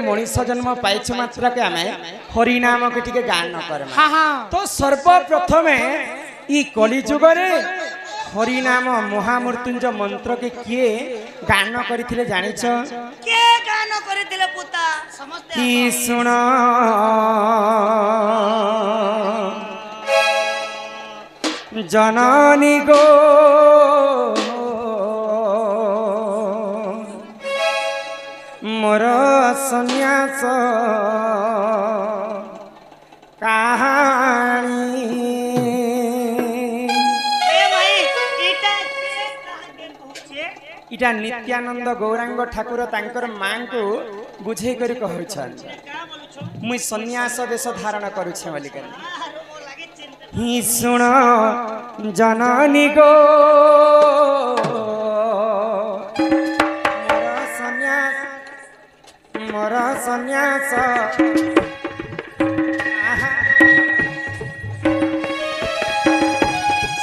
मनुष्य जन्म पाइछ मात्र के आमे हरि नाम के टिके गान करमा तो सर्वप्रथम ई कली जुग रे हरि नाम महामृत्युंजय मंत्र के किए गान करथिले जानिछ के गान करथिले पुता समस्त की सुन जननी गो मोर सन्यास कहानी इटा नित्यानंद गौरांग ठाकुर तांकर मां को बुझे करी कहउछन मुई सन्यास वेश धारण करूछे बोली कर ही सुन जननी गो मोर सन्यास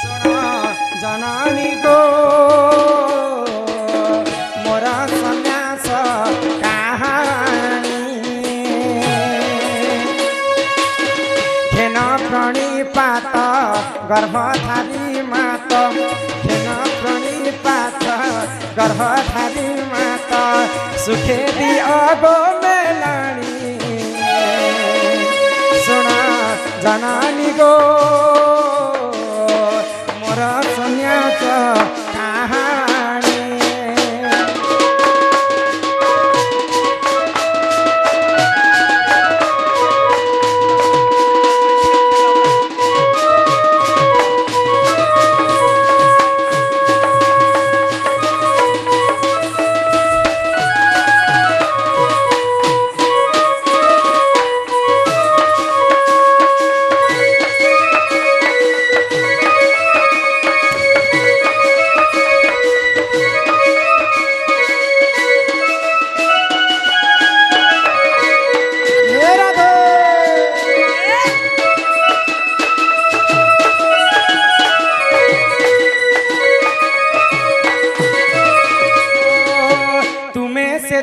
सुन जननी गो मोर सन्यास कहानी घेन प्रणिपात गर्भधारी मात घेन प्रणिपात गर्भधारी मात सुखे दी अगो मेलाणी सुन जननी गो मोर सन्यास कहानी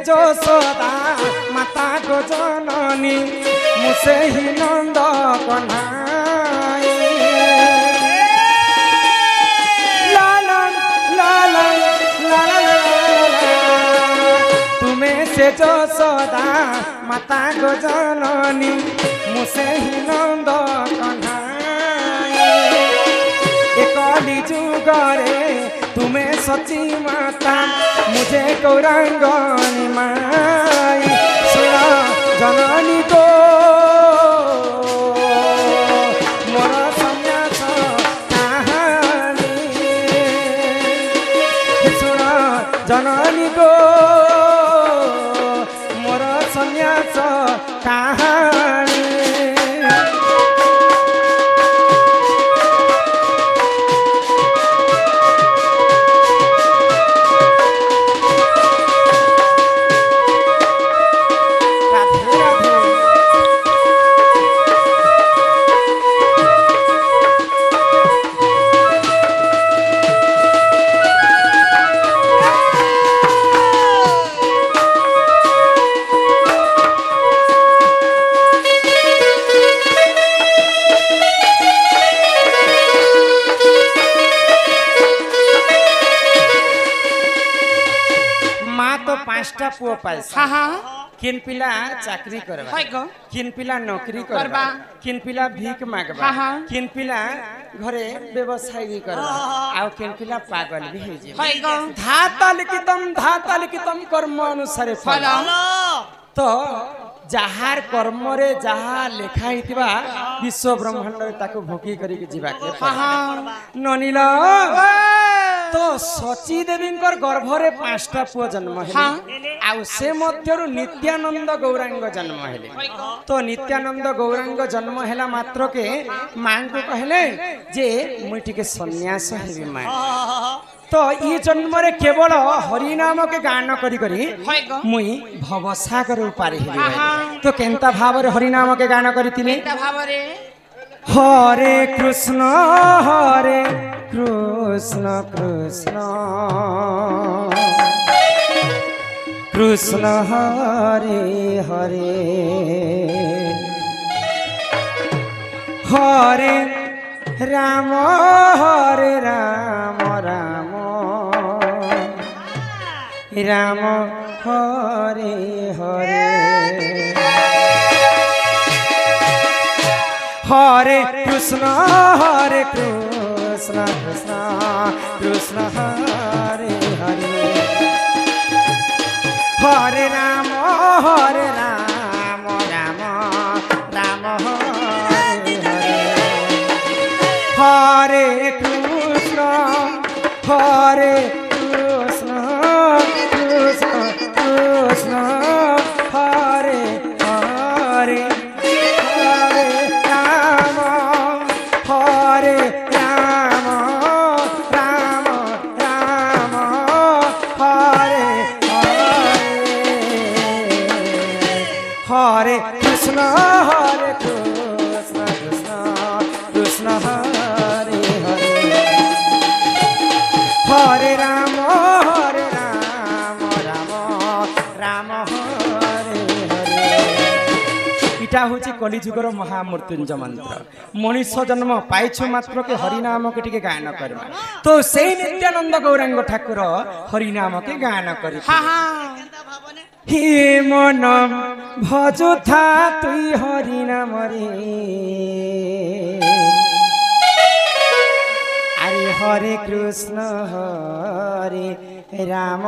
जो सदा माता को जननी मुसे ही नंद कन्हाई लालन लालन लालन तुम्हें से जो सदा माता को जननी मुसे ही नंद कन्हाई एकली जुगरे तुम्हें सची माता मुझे गौरांगनी माई सुन जननी को मोर सन्यास कहानी सुन जननी को मोर सन्यास कहानी पांचटा पुओ पाइसा किन पिला चाकरी करबा किन पिला नौकरी करबा किन पिला भीख मागबा किन पिला घरे व्यवसाय करबा आ किन पिला पागल भी हे जे धाता लिखितम कर्म अनुसार फल तो जहार कर्म रे जहा लेखा हितबा विश्व ब्रह्मांड रे ताको भोगी करी के जीवा के ननिला तो सची देवी गर्भ रे पांचटा पुओ जन्म हेले आ से मध्यरु नित्यानंद गौरांग जन्म हेले तो नित्यानंद गौरांग जन्म हेला मात्र के मां को कहले जे मुई टिके सन्यास हेबी मां तो ई जन्म रे केवल हरि नाम के गान करी करी मुई भवसागर उपारे हेबी तो केनता भाव रे हरि नाम के गान करितिले केनता भाव रे हरे कृष्ण कृष्ण कृष्ण हरे हरे हरे राम राम राम हरे हरे हरे कृष्ण कृष्ण कृष्ण हरे हरे हरे राम राम राम हरे हरे हरे कृष्ण कृष्ण कृष्ण हरे हरे हरे राम राम राम हरे हरे कृष्ण कृष्ण कृष्ण हरे हरे हरे राम राम हरे हरे इटा हूँ कलिजुगर महामृत्युंजय मंत्र मनुष्य जन्म पाइछु मात्र के हरिनाम के टिके गायन करवा तो से नित्यानंद गौरांग ठाकुर हरिनाम के गायन कर हे मन भजु था तुई हरिनाम रे अरे हरे कृष्ण हरे राम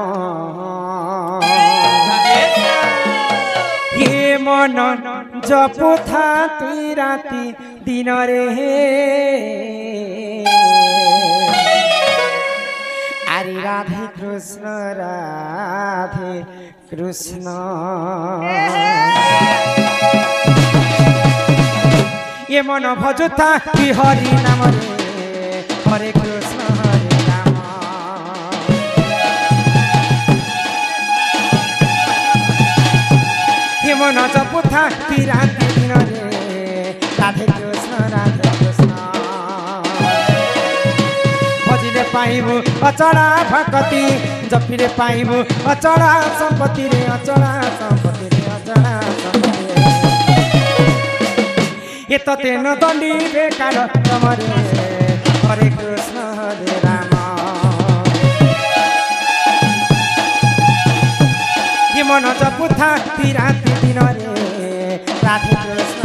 हे मन जपु था तुई राति दिन रे अरे राधे कृष्ण ये मन भजुता कि हरि नाम रे हरे कृष्ण हरे राम ये मन जपुथा कि राति दिन रे राधे कृष्ण भजिले पाइबु अचड़ा भक्ति जपिले पाइबु अचड़ा सम्पत्ति रे अचड़ा सम्पत्ति रे अचड़ा सम्पत्ति ये तो तेन दंडी बेकार तमरे हरे कृष्ण हरे राम ये मन जपुथा ती राति दिन रे राधे कृष्ण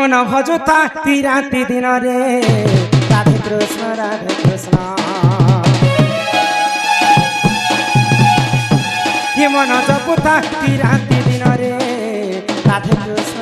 मन भजुता ती राति दिन रे राधे कृष्ण ये मन जपुता ती राति दिन रे राधे कृष्ण